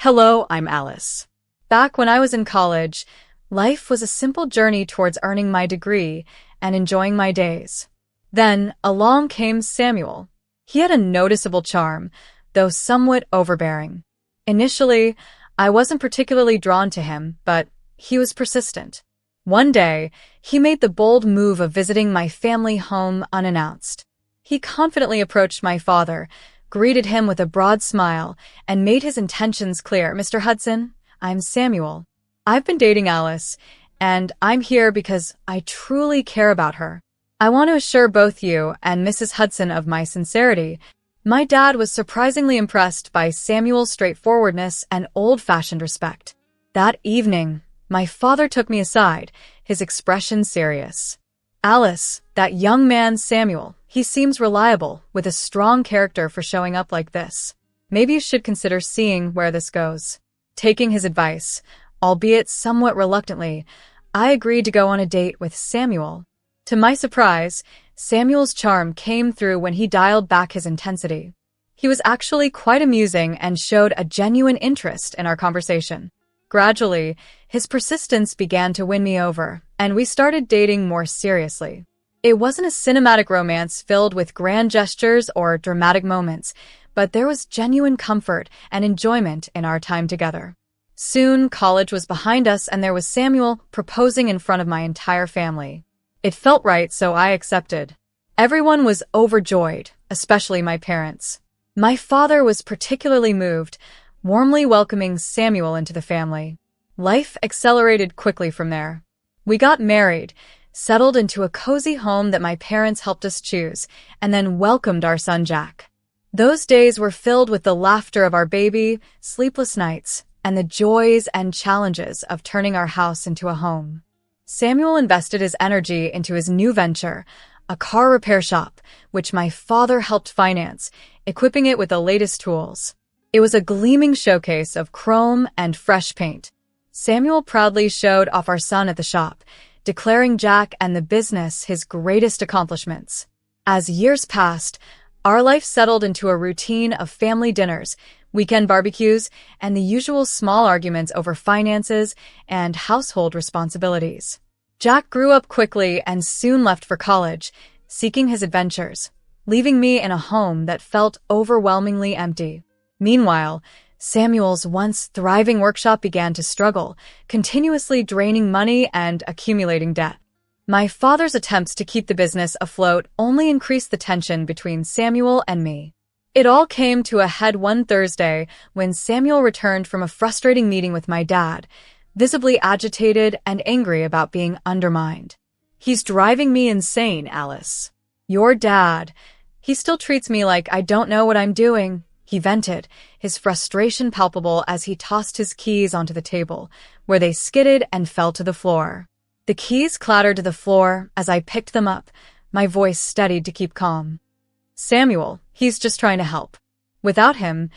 Hello, I'm Alice. Back when I was in college, life was a simple journey towards earning my degree and enjoying my days. Then, along came Samuel. He had a noticeable charm, though somewhat overbearing. Initially, I wasn't particularly drawn to him, but he was persistent. One day, he made the bold move of visiting my family home unannounced. He confidently approached my father, greeted him with a broad smile, and made his intentions clear. "Mr. Hudson, I'm Samuel. I've been dating Alice, and I'm here because I truly care about her. I want to assure both you and Mrs. Hudson of my sincerity." My dad was surprisingly impressed by Samuel's straightforwardness and old-fashioned respect. That evening, my father took me aside, his expression serious. "Alice, that young man Samuel, he seems reliable, with a strong character for showing up like this. Maybe you should consider seeing where this goes." Taking his advice, albeit somewhat reluctantly, I agreed to go on a date with Samuel. To my surprise, Samuel's charm came through when he dialed back his intensity. He was actually quite amusing and showed a genuine interest in our conversation. Gradually, his persistence began to win me over, and we started dating more seriously. It wasn't a cinematic romance filled with grand gestures or dramatic moments, but there was genuine comfort and enjoyment in our time together. Soon, college was behind us and there was Samuel proposing in front of my entire family. It felt right, so I accepted. Everyone was overjoyed, especially my parents. My father was particularly moved, warmly welcoming Samuel into the family. Life accelerated quickly from there. We got married, settled into a cozy home that my parents helped us choose, and then welcomed our son Jack. Those days were filled with the laughter of our baby, sleepless nights, and the joys and challenges of turning our house into a home. Samuel invested his energy into his new venture, a car repair shop, which my father helped finance, equipping it with the latest tools. It was a gleaming showcase of chrome and fresh paint. Samuel proudly showed off our son at the shop, declaring Jack and the business his greatest accomplishments. As years passed, our life settled into a routine of family dinners, weekend barbecues, and the usual small arguments over finances and household responsibilities. Jack grew up quickly and soon left for college, seeking his adventures, leaving me in a home that felt overwhelmingly empty. Meanwhile, Samuel's once thriving workshop began to struggle, continuously draining money and accumulating debt. My father's attempts to keep the business afloat only increased the tension between Samuel and me. It all came to a head one Thursday when Samuel returned from a frustrating meeting with my dad, visibly agitated and angry about being undermined. "He's driving me insane, Alice. Your dad. He still treats me like I don't know what I'm doing," he vented, his frustration palpable as he tossed his keys onto the table, where they skidded and fell to the floor. The keys clattered to the floor as I picked them up, my voice steadied to keep calm. "Samuel, he's just trying to help. Without him,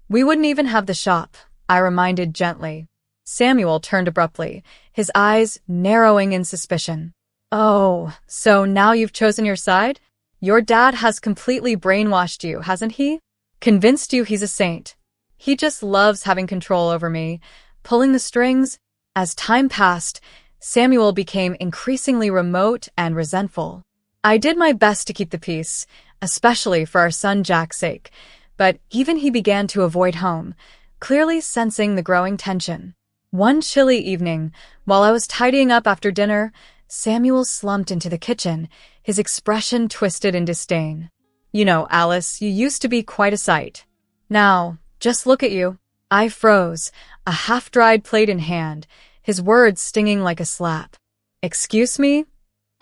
we wouldn't even have the shop," I reminded gently. Samuel turned abruptly, his eyes narrowing in suspicion. "Oh, so now you've chosen your side? Your dad has completely brainwashed you, hasn't he? Convinced you he's a saint. He just loves having control over me, pulling the strings." As time passed, Samuel became increasingly remote and resentful. I did my best to keep the peace, especially for our son Jack's sake, but even he began to avoid home, clearly sensing the growing tension. One chilly evening, while I was tidying up after dinner, Samuel slumped into the kitchen, his expression twisted in disdain. "You know, Alice, you used to be quite a sight. Now, just look at you." I froze, a half-dried plate in hand, his words stinging like a slap. "Excuse me?"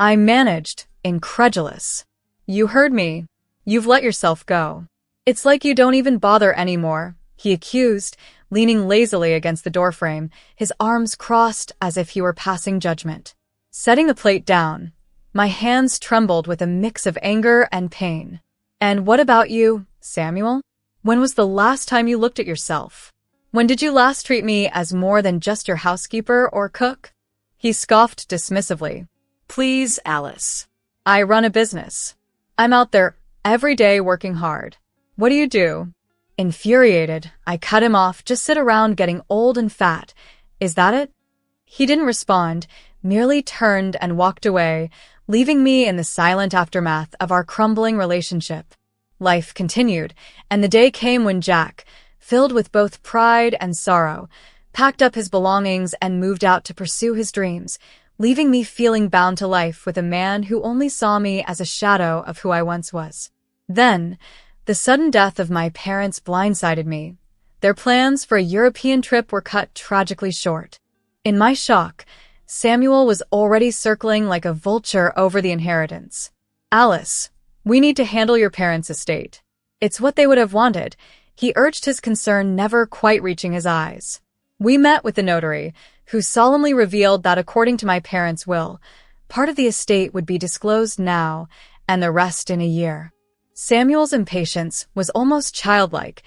I managed, incredulous. "You heard me. You've let yourself go. It's like you don't even bother anymore," he accused, leaning lazily against the doorframe, his arms crossed as if he were passing judgment. Setting the plate down, my hands trembled with a mix of anger and pain. "And what about you, Samuel? When was the last time you looked at yourself? When did you last treat me as more than just your housekeeper or cook?" He scoffed dismissively. "Please, Alice. I run a business. I'm out there every day working hard. What do you do?" Infuriated, I cut him off. Just sit around getting old and fat. Is that it? He didn't respond, merely turned and walked away, leaving me in the silent aftermath of our crumbling relationship. Life continued, and the day came when Jack, filled with both pride and sorrow, packed up his belongings and moved out to pursue his dreams, leaving me feeling bound to life with a man who only saw me as a shadow of who I once was. Then, the sudden death of my parents blindsided me. Their plans for a European trip were cut tragically short. In my shock, Samuel was already circling like a vulture over the inheritance. Alice, we need to handle your parents' estate. It's what they would have wanted, he urged, his concern never quite reaching his eyes. We met with the notary, who solemnly revealed that according to my parents' will, part of the estate would be disclosed now and the rest in a year. Samuel's impatience was almost childlike,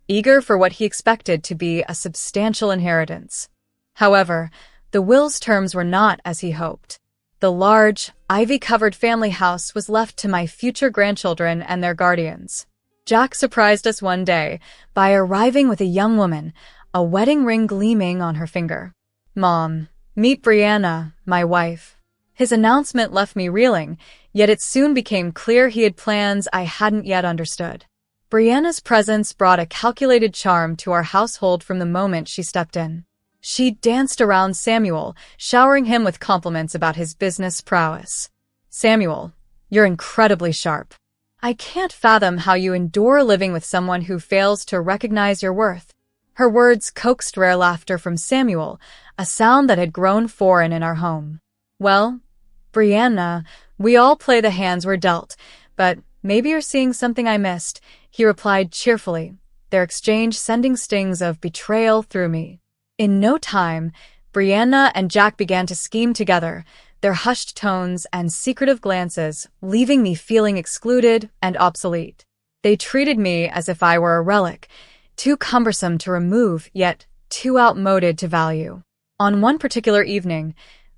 eager for what he expected to be a substantial inheritance. However, the will's terms were not as he hoped. The large, ivy-covered family house was left to my future grandchildren and their guardians. Jack surprised us one day by arriving with a young woman, a wedding ring gleaming on her finger. "Mom, meet Brianna, my wife." His announcement left me reeling, yet it soon became clear he had plans I hadn't yet understood. Brianna's presence brought a calculated charm to our household from the moment she stepped in. She danced around Samuel, showering him with compliments about his business prowess. "Samuel, you're incredibly sharp. I can't fathom how you endure living with someone who fails to recognize your worth." Her words coaxed rare laughter from Samuel, a sound that had grown foreign in our home. "Well, Brianna, we all play the hands we're dealt, but maybe you're seeing something I missed," he replied cheerfully, their exchange sending stings of betrayal through me. In no time, Brianna and Jack began to scheme together, their hushed tones and secretive glances leaving me feeling excluded and obsolete. They treated me as if I were a relic, too cumbersome to remove, yet too outmoded to value. On one particular evening,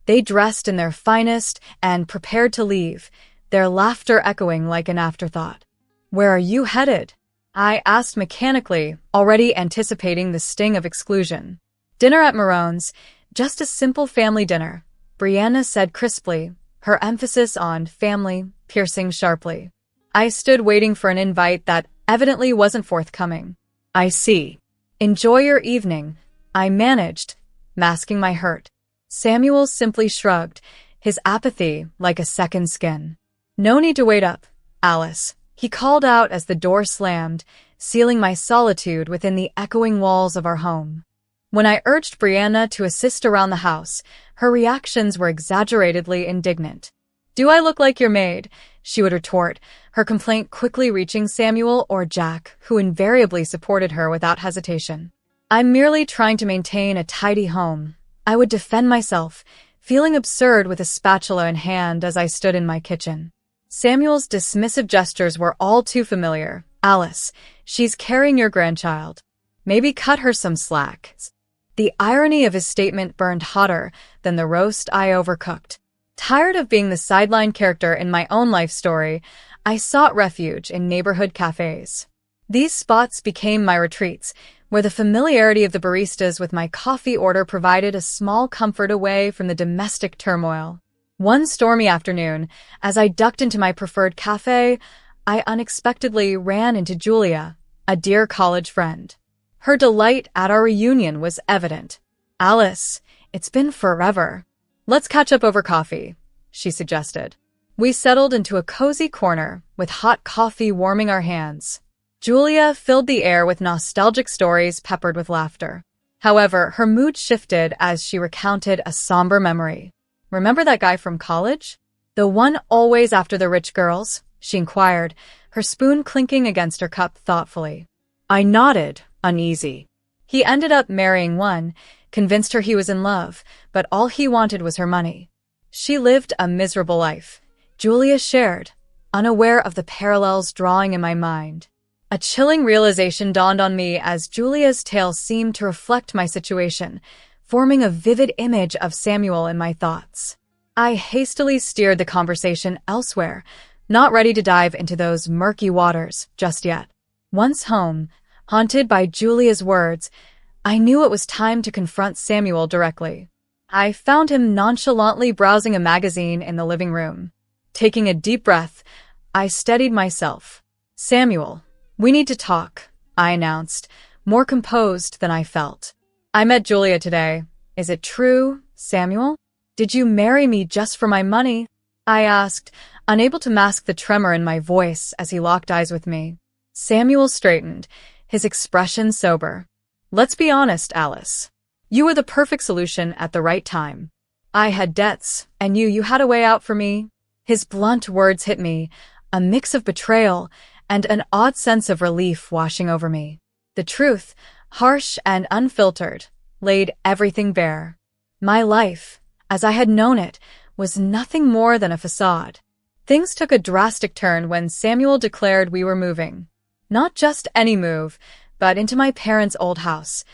they dressed in their finest and prepared to leave, their laughter echoing like an afterthought. "Where are you headed?" I asked mechanically, already anticipating the sting of exclusion. "Dinner at Marone's, just a simple family dinner," Brianna said crisply, her emphasis on family piercing sharply. I stood waiting for an invite that evidently wasn't forthcoming. "I see. Enjoy your evening," I managed, masking my hurt. Samuel simply shrugged, his apathy like a second skin. "No need to wait up, Alice," he called out as the door slammed, sealing my solitude within the echoing walls of our home. When I urged Brianna to assist around the house, her reactions were exaggeratedly indignant. "Do I look like your maid?" she would retort, her complaint quickly reaching Samuel or Jack, who invariably supported her without hesitation. "I'm merely trying to maintain a tidy home," I would defend myself, feeling absurd with a spatula in hand as I stood in my kitchen. Samuel's dismissive gestures were all too familiar. "Alice, she's carrying your grandchild. Maybe cut her some slack." The irony of his statement burned hotter than the roast I overcooked. Tired of being the sideline character in my own life story, I sought refuge in neighborhood cafes. These spots became my retreats, where the familiarity of the baristas with my coffee order provided a small comfort away from the domestic turmoil. One stormy afternoon, as I ducked into my preferred cafe, I unexpectedly ran into Julia, a dear college friend. Her delight at our reunion was evident. "Alice, it's been forever. Let's catch up over coffee," she suggested. We settled into a cozy corner, with hot coffee warming our hands. Julia filled the air with nostalgic stories peppered with laughter. However, her mood shifted as she recounted a somber memory. "Remember that guy from college? The one always after the rich girls?" she inquired, her spoon clinking against her cup thoughtfully. I nodded, uneasy. "He ended up marrying one, convinced her he was in love, but all he wanted was her money. She lived a miserable life," Julia shared, unaware of the parallels drawing in my mind. A chilling realization dawned on me as Julia's tale seemed to reflect my situation, forming a vivid image of Samuel in my thoughts. I hastily steered the conversation elsewhere, not ready to dive into those murky waters just yet. Once home, Haunted by Julia's words, I knew it was time to confront Samuel directly. I found him nonchalantly browsing a magazine in the living room. Taking a deep breath, I steadied myself. "Samuel, we need to talk," I announced, more composed than I felt. "I met Julia today. Is it true, Samuel? Did you marry me just for my money?" I asked, unable to mask the tremor in my voice as he locked eyes with me. Samuel straightened, his expression sober. "Let's be honest, Alice. You were the perfect solution at the right time. I had debts, and you had a way out for me." His blunt words hit me, a mix of betrayal and an odd sense of relief washing over me. The truth, harsh and unfiltered, laid everything bare. My life, as I had known it, was nothing more than a facade. Things took a drastic turn when Samuel declared we were moving. Not just any move, but into my parents' old house,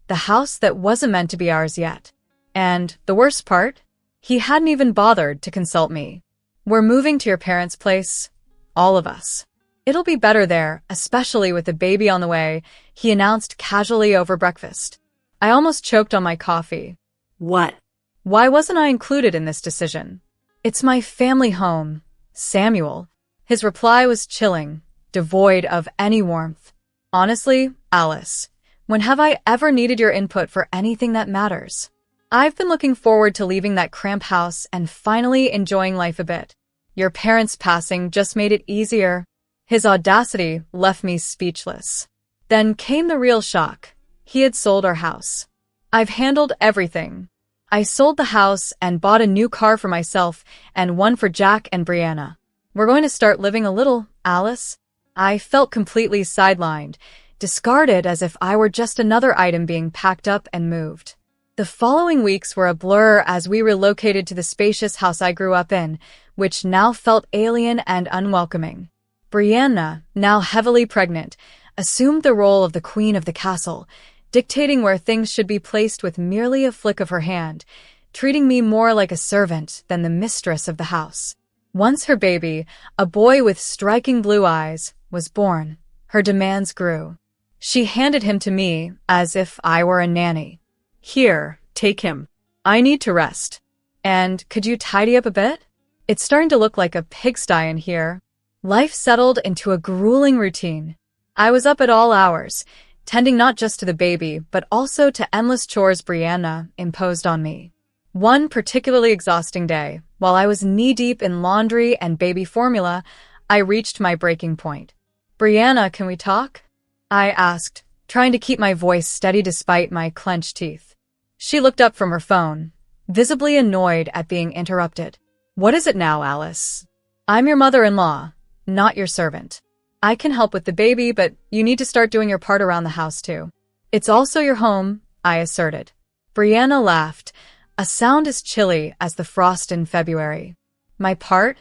the house that wasn't meant to be ours yet. And the worst part? He hadn't even bothered to consult me. "We're moving to your parents' place, all of us. It'll be better there, especially with the baby on the way," he announced casually over breakfast. I almost choked on my coffee. What? Why wasn't I included in this decision? "It's my family home, Samuel." His reply was chilling, devoid of any warmth. "Honestly, Alice, when have I ever needed your input for anything that matters? I've been looking forward to leaving that cramped house and finally enjoying life a bit. Your parents' passing just made it easier." His audacity left me speechless. Then came the real shock. He had sold our house. "I've handled everything. I sold the house and bought a new car for myself and one for Jack and Brianna. We're going to start living a little, Alice." I felt completely sidelined, discarded as if I were just another item being packed up and moved. The following weeks were a blur as we relocated to the spacious house I grew up in, which now felt alien and unwelcoming. Brianna, now heavily pregnant, assumed the role of the queen of the castle, dictating where things should be placed with merely a flick of her hand, treating me more like a servant than the mistress of the house. Once her baby, a boy with striking blue eyes, was born, her demands grew. She handed him to me as if I were a nanny. "Here, take him. I need to rest. And could you tidy up a bit? It's starting to look like a pigsty in here." Life settled into a grueling routine. I was up at all hours, tending not just to the baby, but also to endless chores Brianna imposed on me. One particularly exhausting day, while I was knee-deep in laundry and baby formula, I reached my breaking point. "Brianna, can we talk?" I asked, trying to keep my voice steady despite my clenched teeth. She looked up from her phone, visibly annoyed at being interrupted. "What is it now, Alice? I'm your mother-in-law, not your servant. I can help with the baby, but you need to start doing your part around the house too." "It's also your home," I asserted. Brianna laughed, a sound as chilly as the frost in February. "My part?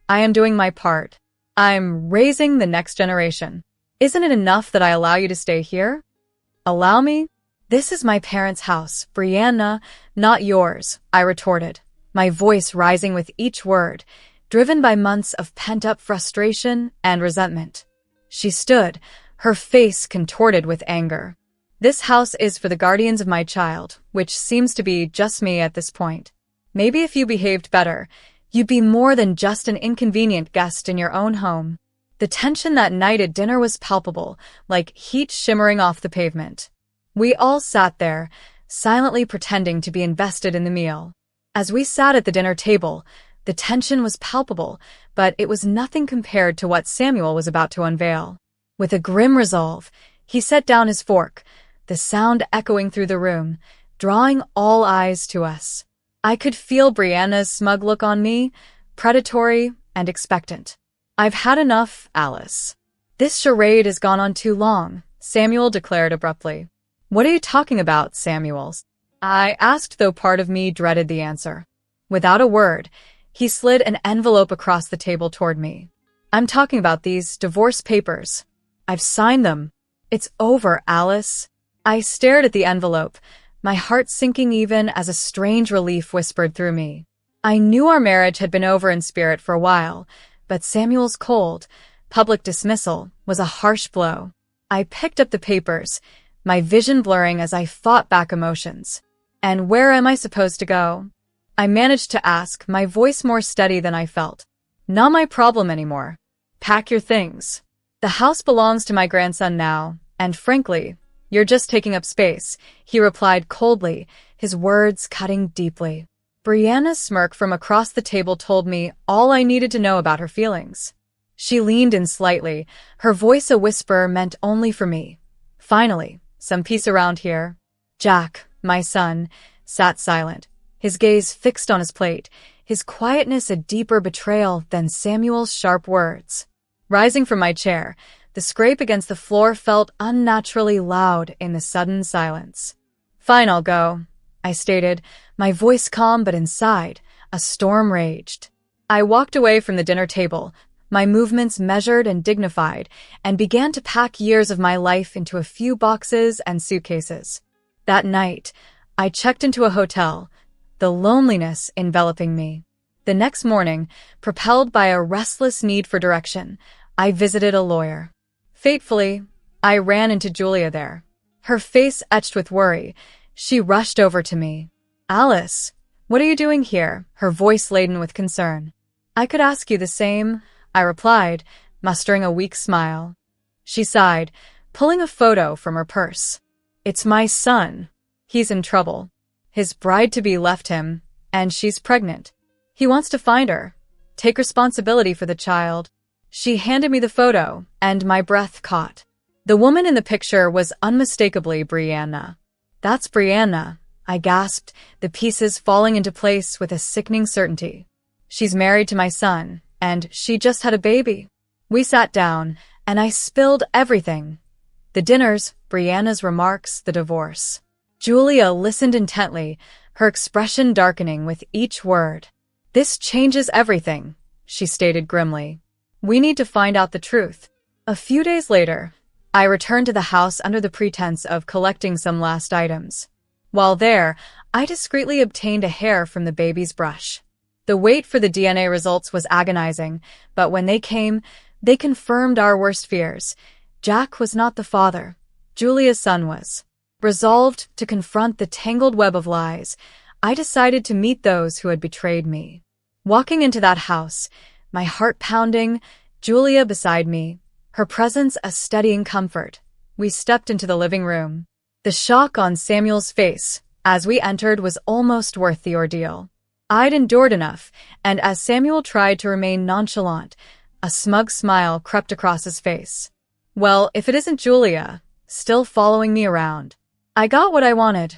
I am doing my part. I'm raising the next generation. Isn't it enough that I allow you to stay here?" "Allow me? This is my parents' house, Brianna, not yours," I retorted, my voice rising with each word, driven by months of pent-up frustration and resentment. She stood, her face contorted with anger. "This house is for the guardians of my child, which seems to be just me at this point. Maybe if you behaved better, you'd be more than just an inconvenient guest in your own home." The tension that night at dinner was palpable, like heat shimmering off the pavement. We all sat there, silently pretending to be invested in the meal. As we sat at the dinner table, the tension was palpable, but it was nothing compared to what Samuel was about to unveil. With a grim resolve, he set down his fork, the sound echoing through the room, drawing all eyes to us. I could feel Brianna's smug look on me, predatory and expectant. "I've had enough, Alice. This charade has gone on too long," Samuel declared abruptly. "What are you talking about, Samuel?" I asked, though part of me dreaded the answer. Without a word, he slid an envelope across the table toward me. "I'm talking about these divorce papers. I've signed them. It's over, Alice." I stared at the envelope, my heart sinking even as a strange relief whispered through me. I knew our marriage had been over in spirit for a while, but Samuel's cold, public dismissal was a harsh blow. I picked up the papers, my vision blurring as I fought back emotions. And where am I supposed to go? I managed to ask, my voice more steady than I felt. Not my problem anymore. Pack your things. The house belongs to my grandson now, and frankly, you're just taking up space, he replied coldly, his words cutting deeply. Brianna's smirk from across the table told me all I needed to know about her feelings. She leaned in slightly, her voice a whisper meant only for me. Finally, some peace around here. Jack, my son, sat silent, his gaze fixed on his plate, his quietness a deeper betrayal than Samuel's sharp words. Rising from my chair, the scrape against the floor felt unnaturally loud in the sudden silence. Fine, I'll go, I stated, my voice calm but inside, a storm raged. I walked away from the dinner table, my movements measured and dignified, and began to pack years of my life into a few boxes and suitcases. That night, I checked into a hotel, the loneliness enveloping me. The next morning, propelled by a restless need for direction, I visited a lawyer. Fatefully, I ran into Julia there. Her face etched with worry, she rushed over to me. Alice, what are you doing here? Her voice laden with concern. I could ask you the same, I replied, mustering a weak smile. She sighed, pulling a photo from her purse. It's my son. He's in trouble. His bride-to-be left him, and she's pregnant. He wants to find her, take responsibility for the child. She handed me the photo, and my breath caught. The woman in the picture was unmistakably Brianna. That's Brianna, I gasped, the pieces falling into place with a sickening certainty. She's married to my son, and she just had a baby. We sat down, and I spilled everything. The dinners, Brianna's remarks, the divorce. Julia listened intently, her expression darkening with each word. This changes everything, she stated grimly. We need to find out the truth. A few days later, I returned to the house under the pretense of collecting some last items. While there, I discreetly obtained a hair from the baby's brush. The wait for the DNA results was agonizing, but when they came, they confirmed our worst fears. Jack was not the father. Julia's son was. Resolved to confront the tangled web of lies, I decided to meet those who had betrayed me. Walking into that house, my heart pounding, Julia beside me, her presence a steadying comfort, we stepped into the living room. The shock on Samuel's face as we entered was almost worth the ordeal. I'd endured enough, and as Samuel tried to remain nonchalant, a smug smile crept across his face. Well, if it isn't Julia, still following me around. I got what I wanted.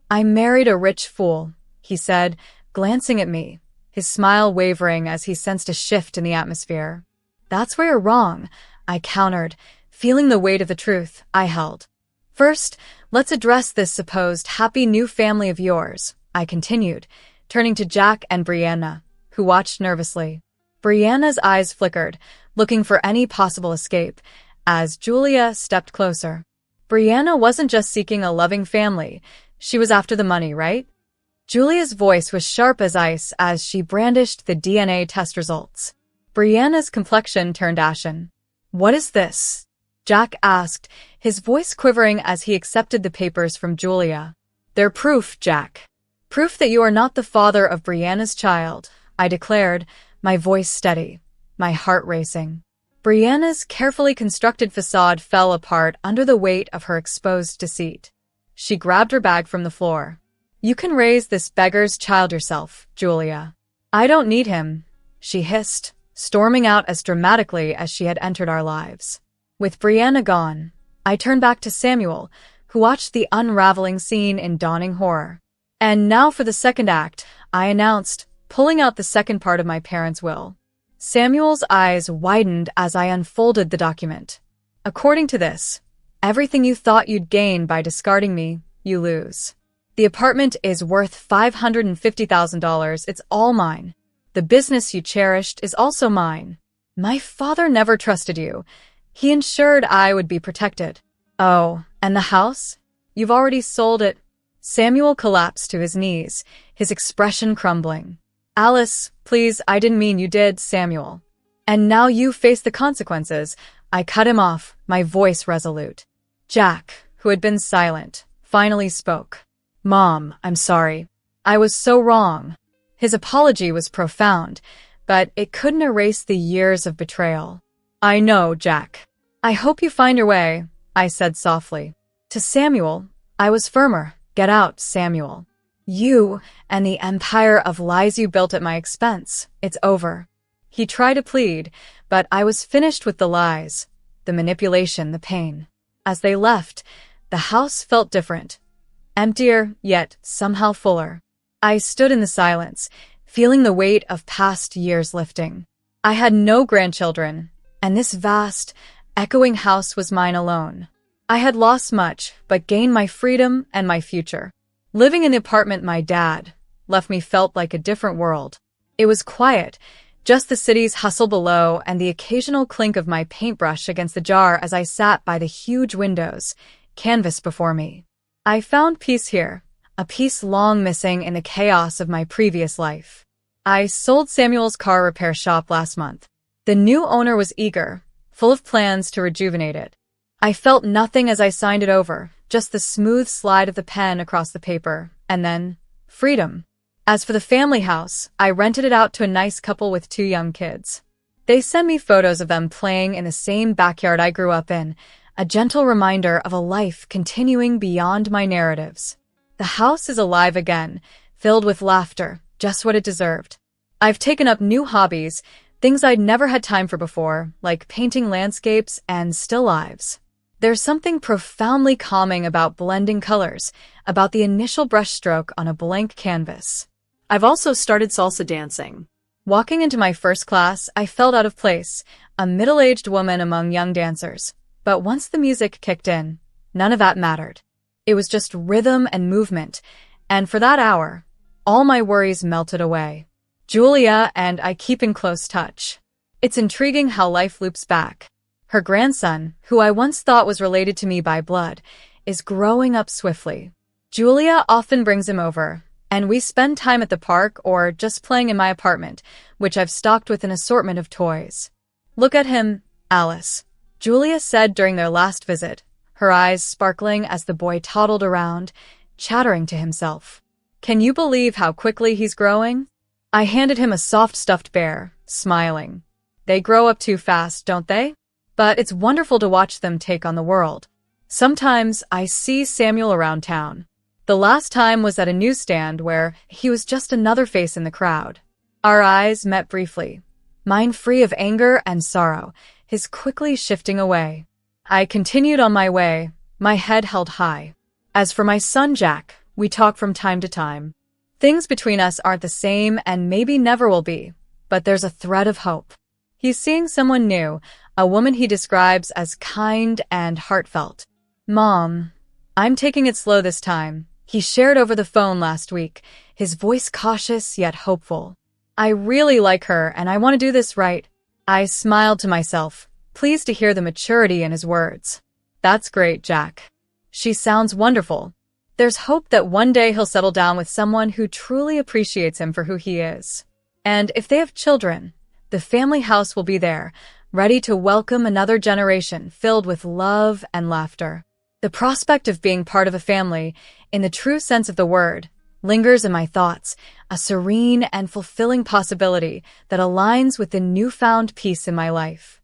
I married a rich fool, he said, glancing at me, his smile wavering as he sensed a shift in the atmosphere. That's where you're wrong, I countered, feeling the weight of the truth I held. First, let's address this supposed happy new family of yours, I continued, turning to Jack and Brianna, who watched nervously. Brianna's eyes flickered, looking for any possible escape, as Julia stepped closer. Brianna wasn't just seeking a loving family, she was after the money, right? Julia's voice was sharp as ice as she brandished the DNA test results. Brianna's complexion turned ashen. What is this? Jack asked, his voice quivering as he accepted the papers from Julia. They're proof, Jack. Proof that you are not the father of Brianna's child, I declared, my voice steady, my heart racing. Brianna's carefully constructed facade fell apart under the weight of her exposed deceit. She grabbed her bag from the floor. You can raise this beggar's child yourself, Julia. I don't need him, she hissed, storming out as dramatically as she had entered our lives. With Brianna gone, I turned back to Samuel, who watched the unraveling scene in dawning horror. And now for the second act, I announced, pulling out the second part of my parents' will. Samuel's eyes widened as I unfolded the document. According to this, everything you thought you'd gain by discarding me, you lose. The apartment is worth $550,000. It's all mine. The business you cherished is also mine. My father never trusted you. He ensured I would be protected. Oh, and the house? You've already sold it. Samuel collapsed to his knees, his expression crumbling. Alice, please, I didn't mean you did, Samuel. And now you face the consequences, I cut him off, my voice resolute. Jack, who had been silent, finally spoke. Mom, I'm sorry. I was so wrong. His apology was profound, but it couldn't erase the years of betrayal. I know, Jack. I hope you find your way, I said softly. To Samuel, I was firmer. Get out, Samuel. You and the empire of lies you built at my expense. It's over. He tried to plead, but I was finished with the lies, the manipulation, the pain. As they left, the house felt different. Emptier, yet somehow fuller. I stood in the silence, feeling the weight of past years lifting. I had no grandchildren, and this vast, echoing house was mine alone. I had lost much, but gained my freedom and my future. Living in the apartment my dad left me felt like a different world. It was quiet, just the city's hustle below and the occasional clink of my paintbrush against the jar as I sat by the huge windows, canvas before me. I found peace here, a peace long missing in the chaos of my previous life. I sold Samuel's car repair shop last month. The new owner was eager, full of plans to rejuvenate it. I felt nothing as I signed it over, just the smooth slide of the pen across the paper, and then freedom. As for the family house, I rented it out to a nice couple with 2 young kids. They sent me photos of them playing in the same backyard I grew up in, a gentle reminder of a life continuing beyond my narratives. The house is alive again, filled with laughter, just what it deserved. I've taken up new hobbies, things I'd never had time for before, like painting landscapes and still lives. There's something profoundly calming about blending colors, about the initial brushstroke on a blank canvas. I've also started salsa dancing. Walking into my first class, I felt out of place, a middle-aged woman among young dancers. But once the music kicked in, none of that mattered. It was just rhythm and movement, and for that hour, all my worries melted away. Julia and I keep in close touch. It's intriguing how life loops back. Her grandson, who I once thought was related to me by blood, is growing up swiftly. Julia often brings him over, and we spend time at the park or just playing in my apartment, which I've stocked with an assortment of toys. Look at him, Alice, Julia said during their last visit, her eyes sparkling as the boy toddled around, chattering to himself. Can you believe how quickly he's growing? I handed him a soft stuffed bear, smiling. They grow up too fast, don't they? But it's wonderful to watch them take on the world. Sometimes I see Samuel around town. The last time was at a newsstand where he was just another face in the crowd. Our eyes met briefly, mine free of anger and sorrow, his quickly shifting away. I continued on my way, my head held high. As for my son Jack, we talk from time to time. Things between us aren't the same and maybe never will be, but there's a thread of hope. He's seeing someone new, a woman he describes as kind and heartfelt. Mom, I'm taking it slow this time, he shared over the phone last week, his voice cautious yet hopeful. I really like her and I want to do this right. I smiled to myself, pleased to hear the maturity in his words. That's great, Jack. She sounds wonderful. There's hope that one day he'll settle down with someone who truly appreciates him for who he is. And if they have children, the family house will be there, ready to welcome another generation filled with love and laughter. The prospect of being part of a family, in the true sense of the word, lingers in my thoughts, a serene and fulfilling possibility that aligns with the newfound peace in my life.